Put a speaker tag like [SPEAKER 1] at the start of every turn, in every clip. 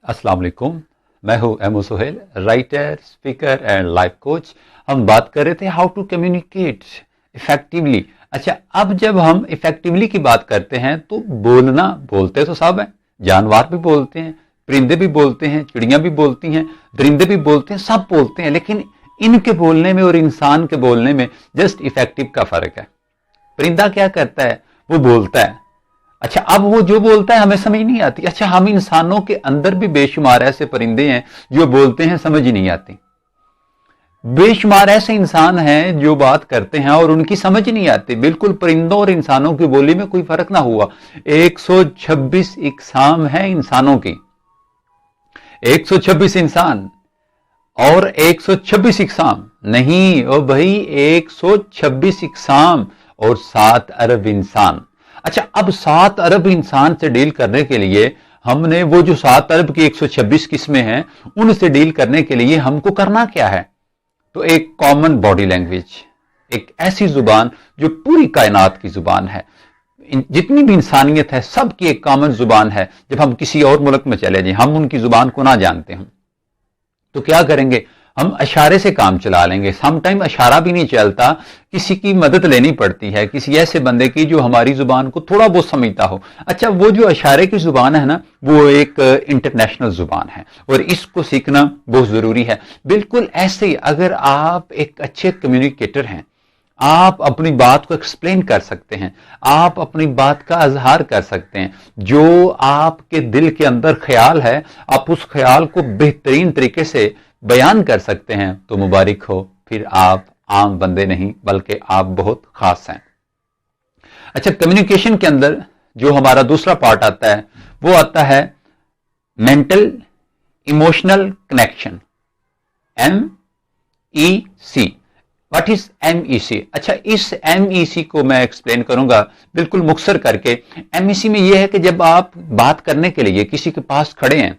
[SPEAKER 1] अस्सलाम वालेकुम। मैं हूं Emo Sohail, writer, speaker and life coach. हम बात कर रहे थे हाउ टू कम्युनिकेट इफेक्टिवली। अच्छा, अब जब हम इफेक्टिवली की बात करते हैं तो बोलते तो सब हैं, जानवर भी बोलते हैं, परिंदे भी बोलते हैं, चिड़ियां भी बोलती हैं, दरिंदे भी बोलते हैं, सब बोलते हैं, लेकिन इनके बोलने में और इंसान के बोलने में जस्ट इफेक्टिव का फर्क है। परिंदा क्या करता है? वो बोलता है। अच्छा, अब वो जो बोलता है हमें समझ नहीं आती। अच्छा, हम इंसानों के अंदर भी बेशुमार ऐसे परिंदे हैं जो बोलते हैं, समझ ही नहीं आती। बेशुमार ऐसे इंसान हैं जो बात करते हैं और उनकी समझ नहीं आती। बिल्कुल परिंदों और इंसानों की बोली में कोई फर्क ना हुआ। 126 इकसाम है इंसानों की, 126 इंसान और 126 इकसाम नहीं। ओ भाई, 126 इकसाम और 7 अरब इंसान। अच्छा, अब 7 अरब इंसान से डील करने के लिए हमने वो जो 7 अरब की 126 किस्में हैं उनसे डील करने के लिए हमको करना क्या है? तो एक कॉमन बॉडी लैंग्वेज, एक ऐसी जुबान जो पूरी कायनात की जुबान है, जितनी भी इंसानियत है सबकी एक कॉमन जुबान है। जब हम किसी और मुल्क में चले जाएं, हम उनकी जुबान को ना जानते हैं तो क्या करेंगे? हम इशारे से काम चला लेंगे। सम टाइम इशारा भी नहीं चलता, किसी की मदद लेनी पड़ती है, किसी ऐसे बंदे की जो हमारी जुबान को थोड़ा बहुत समझता हो। अच्छा, वो जो इशारे की जुबान है ना, वो एक इंटरनेशनल जुबान है और इसको सीखना बहुत जरूरी है। बिल्कुल ऐसे ही अगर आप एक अच्छे कम्युनिकेटर हैं, आप अपनी बात को एक्सप्लेन कर सकते हैं, आप अपनी बात का इजहार कर सकते हैं, जो आपके दिल के अंदर ख्याल है आप उस ख्याल को बेहतरीन तरीके से बयान कर सकते हैं, तो मुबारक हो, फिर आप आम बंदे नहीं बल्कि आप बहुत खास हैं। अच्छा, कम्युनिकेशन के अंदर जो हमारा दूसरा पार्ट आता है वो आता है mental emotional connection, MEC। What is MEC? अच्छा, इस MEC को मैं एक्सप्लेन करूंगा बिल्कुल मुख्तसर करके। MEC में यह है कि जब आप बात करने के लिए किसी के पास खड़े हैं,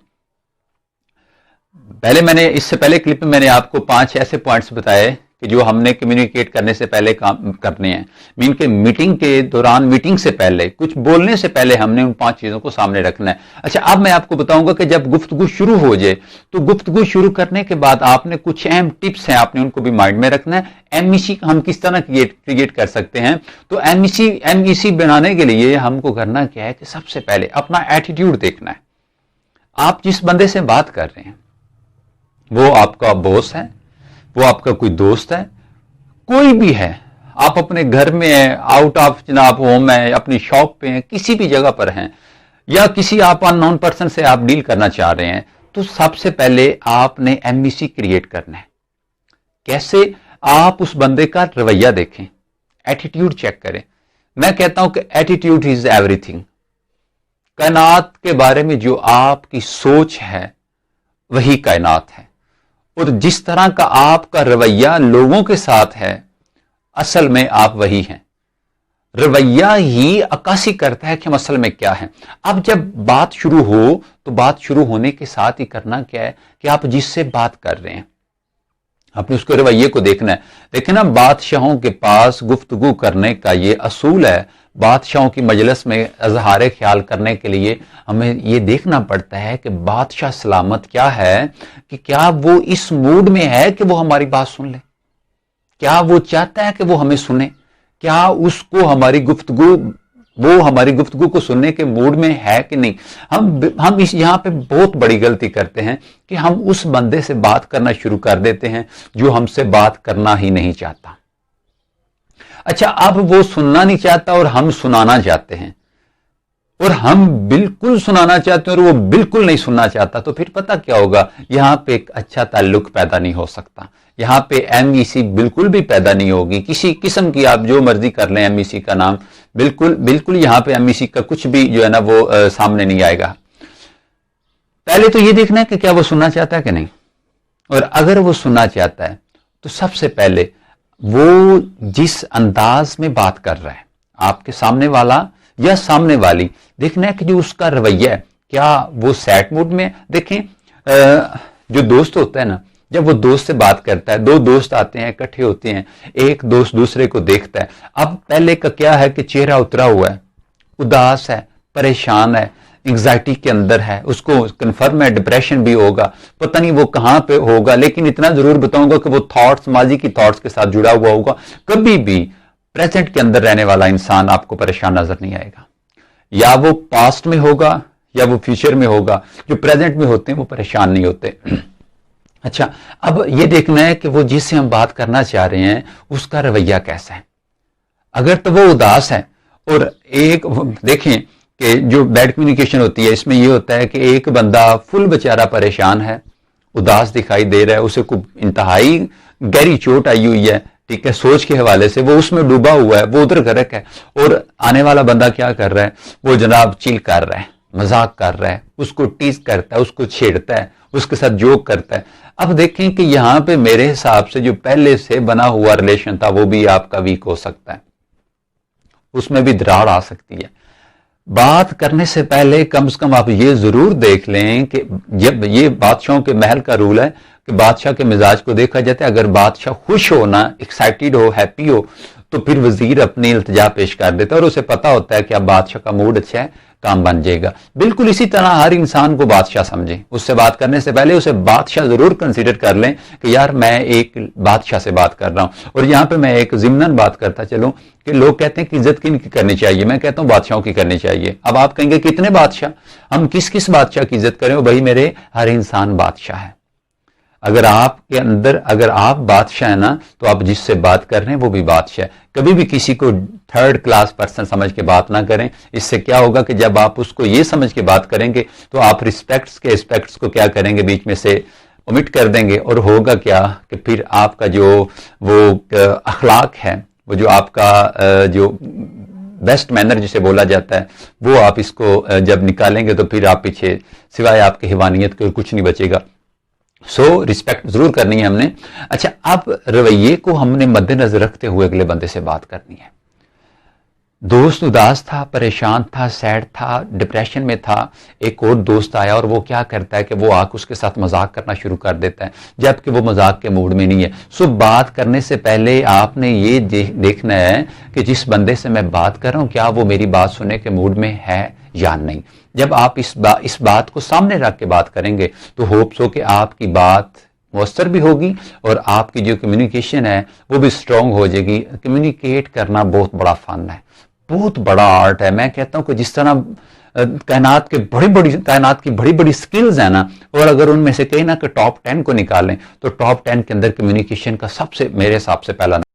[SPEAKER 1] इससे पहले क्लिप में मैंने आपको 5 ऐसे पॉइंट्स बताए कि जो हमने कम्युनिकेट करने से पहले काम करने हैं। मीन के मीटिंग के दौरान, मीटिंग से पहले, कुछ बोलने से पहले हमने उन 5 चीजों को सामने रखना है। अच्छा, अब मैं आपको बताऊंगा कि जब गुफ्तगू शुरू हो जाए तो गुफ्तगू शुरू करने के बाद आपने कुछ अहम टिप्स हैं, आपने उनको भी माइंड में रखना है। MEC हम किस तरह क्रिएट कर सकते हैं? तो MEC बनाने के लिए हमको करना क्या है कि सबसे पहले अपना एटीट्यूड देखना है। आप जिस बंदे से बात कर रहे हैं वो आपका बॉस है, वो आपका कोई दोस्त है, कोई भी है, आप अपने घर में हैं, आउट ऑफ जनाब होम है, अपनी शॉप पे हैं, किसी भी जगह पर हैं, या किसी आप अननोन पर्सन से आप डील करना चाह रहे हैं, तो सबसे पहले आपने MEC क्रिएट करना है। कैसे? आप उस बंदे का रवैया देखें, एटीट्यूड चेक करें। मैं कहता हूं कि एटीट्यूड इज एवरीथिंग। कायनात के बारे में जो आपकी सोच है वही कायनात है, और जिस तरह का आपका रवैया लोगों के साथ है असल में आप वही हैं। रवैया ही अक्कासी करता है कि हम असल में क्या है। अब जब बात शुरू हो तो बात शुरू होने के साथ ही करना क्या है कि आप जिससे बात कर रहे हैं अपने उसके रवैये को देखना है। देखिए ना, बादशाहों के पास गुफ्तगू करने का ये असूल है। बादशाहों की मजलिस में इजहार ख्याल करने के लिए हमें ये देखना पड़ता है कि बादशाह सलामत क्या है, कि क्या वो इस मूड में है कि वो हमारी बात सुन ले, क्या वो चाहता है कि वो हमें सुने, क्या उसको हमारी गुफ्तगू को सुनने के मूड में है कि नहीं। हम इस यहाँ पे बहुत बड़ी गलती करते हैं कि हम उस बंदे से बात करना शुरू कर देते हैं जो हमसे बात करना ही नहीं चाहता। अच्छा, अब वो सुनना नहीं चाहता और हम सुनाना चाहते हैं, और हम बिल्कुल सुनाना चाहते हैं और वो बिल्कुल नहीं सुनना चाहता, तो फिर पता क्या होगा? यहां पे एक अच्छा ताल्लुक पैदा नहीं हो सकता, यहां पे MEC बिल्कुल भी पैदा नहीं होगी। किसी किस्म की आप जो मर्जी कर लें MEC का नाम, बिल्कुल यहां पे MEC का कुछ भी जो है ना वो सामने नहीं आएगा। पहले तो ये देखना है कि क्या वो सुनना चाहता है कि नहीं, और अगर वो सुनना चाहता है तो सबसे पहले वो जिस अंदाज में बात कर रहा है, आपके सामने वाला या सामने वाली, देखना है कि जो उसका रवैया है, क्या वो सैड मूड में। देखें, जो दोस्त होता है ना, जब वो दोस्त से बात करता है, 2 दोस्त आते हैं, इकट्ठे होते हैं, एक दोस्त दूसरे को देखता है। अब पहले का क्या है कि चेहरा उतरा हुआ है, उदास है, परेशान है, انگزائٹی کے اندر ہے، اس کو کنفرم ہے ڈپریشن بھی ہوگا، پتہ نہیں وہ کہاں پہ ہوگا، لیکن اتنا ضرور بتاؤں گا کہ وہ تھاٹس ماضی کی تھاٹس کے ساتھ جڑا ہوا ہوگا. کبھی بھی پریزنٹ کے اندر رہنے والا انسان آپ کو پریشان نظر نہیں آئے گا. یا وہ پاسٹ میں ہوگا یا وہ فیوچر میں ہوگا. جو پریزنٹ میں ہوتے ہیں وہ پریشان نہیں ہوتے. اچھا، اب یہ دیکھنا ہے کہ وہ جس سے ہم بات کرنا چاہ رہے ہیں اس کا رویہ کیسا ہے. اگر تو وہ اداس ہے، اور ایک دیکھیں کہ جو بیڈ کمیونیکیشن ہوتی ہے اس میں یہ ہوتا ہے کہ ایک بندہ فل بیچارہ پریشان ہے، اداس دکھائی دے رہا ہے، اسے کوئی انتہائی گہری چوٹ آئی ہوئی ہے، ٹھیک ہے، سوچ کے حوالے سے وہ اس میں ڈوبا ہوا ہے، وہ ادھر غرق ہے، اور آنے والا بندہ کیا کر رہا ہے، وہ جناب چل کر رہا ہے، مذاق کر رہا ہے، اس کو ٹیز کرتا ہے، اس کو چھیڑتا ہے، اس کے ساتھ جوک کرتا ہے. اب دیکھیں کہ یہاں پہ میرے حساب سے جو پہلے سے بنا ہوا ریلیشن تھا وہ بھی آپ کا ویک ہو سکتا ہے، اس میں بھی دراڑ آ سکتی ہے. بات کرنے سے پہلے کم سے کم آپ یہ ضرور دیکھ لیں کہ جب یہ بادشاہوں کے محل کا رول ہے کہ بادشاہ کے مزاج کو دیکھا جاتا ہے. اگر بادشاہ خوش ہو نا، ایکسائٹیڈ ہو، ہیپی ہو، تو پھر وزیر اپنی التجا پیش کر دیتا ہے، اور اسے پتا ہوتا ہے کہ اب بادشاہ کا موڈ اچھا ہے، کام بن جائے گا. بالکل اسی طرح ہر انسان کو بادشاہ سمجھیں، اس سے بات کرنے سے پہلے اسے بادشاہ ضرور کنسیڈر کر لیں کہ یار میں ایک بادشاہ سے بات کر رہا ہوں. اور یہاں پہ میں ایک ضمناً بات کرتا چلوں کہ لوگ کہتے ہیں کہ عزت کن کی کرنی چاہیے، میں کہتا ہوں بادشاہوں کی کرنی چاہیے. اب آپ کہیں گے کتنے بادشاہ، ہم کس کس بادشاہ کی عزت کریں؟ بھائی میرے، ہر انسان بادشاہ ہے. اگر آپ کے اندر، اگر آپ بادشاہ ہیں نا، تو آپ جس سے بات کر رہے ہیں وہ بھی بادشاہ ہے. کبھی بھی کسی کو تھرڈ کلاس پرسن سمجھ کے بات نہ کریں. اس سے کیا ہوگا کہ جب آپ اس کو یہ سمجھ کے بات کریں گے تو آپ رسپیکٹس کے اسپیکٹس کو کیا کریں گے، بیچ میں سے omit کر دیں گے. اور ہوگا کیا کہ پھر آپ کا جو وہ اخلاق ہے، وہ جو آپ کا جو بیسٹ مینر جسے بولا جاتا ہے، وہ آپ اس کو جب نکالیں گے تو پھر آپ پیچھے سوائے آپ کی حیوانیت کے کچھ نہیں بچے گا. سو رسپیکٹ ضرور کرنی ہے ہم نے. اچھا، اب رویے کو ہم نے مد نظر رکھتے ہوئے اگلے بندے سے بات کرنی ہے. دوست اداس تھا، پریشان تھا، سیڈ تھا، ڈپریشن میں تھا. ایک اور دوست آیا اور وہ کیا کرتا ہے کہ وہ آ کے اس کے ساتھ مذاق کرنا شروع کر دیتا ہے، جبکہ وہ مذاق کے موڈ میں نہیں ہے. سو بات کرنے سے پہلے آپ نے یہ دیکھنا ہے کہ جس بندے سے میں بات کر رہا ہوں کیا وہ میری بات سننے کے موڈ میں ہے یا نہیں. جب آپ اس بات کو سامنے رکھ کے بات کریں گے تو ہوپس ہو کہ آپ کی بات مؤثر بھی ہوگی اور آپ کی جو کمیونیکیشن ہے وہ بھی سٹرونگ ہو جائے گی. کمیونیکیٹ کرنا بہت بڑا فن ہے، بہت بڑا آرٹ ہے. میں کہتا ہوں کہ جس طرح کائنات کی بڑی بڑی سکلز ہیں نا، اور اگر ان میں سے کہیں نا کہ ٹاپ 10 کو نکالیں تو ٹاپ 10 کے اندر کمیونیکیشن کا سب سے میرے حساب سے پہلا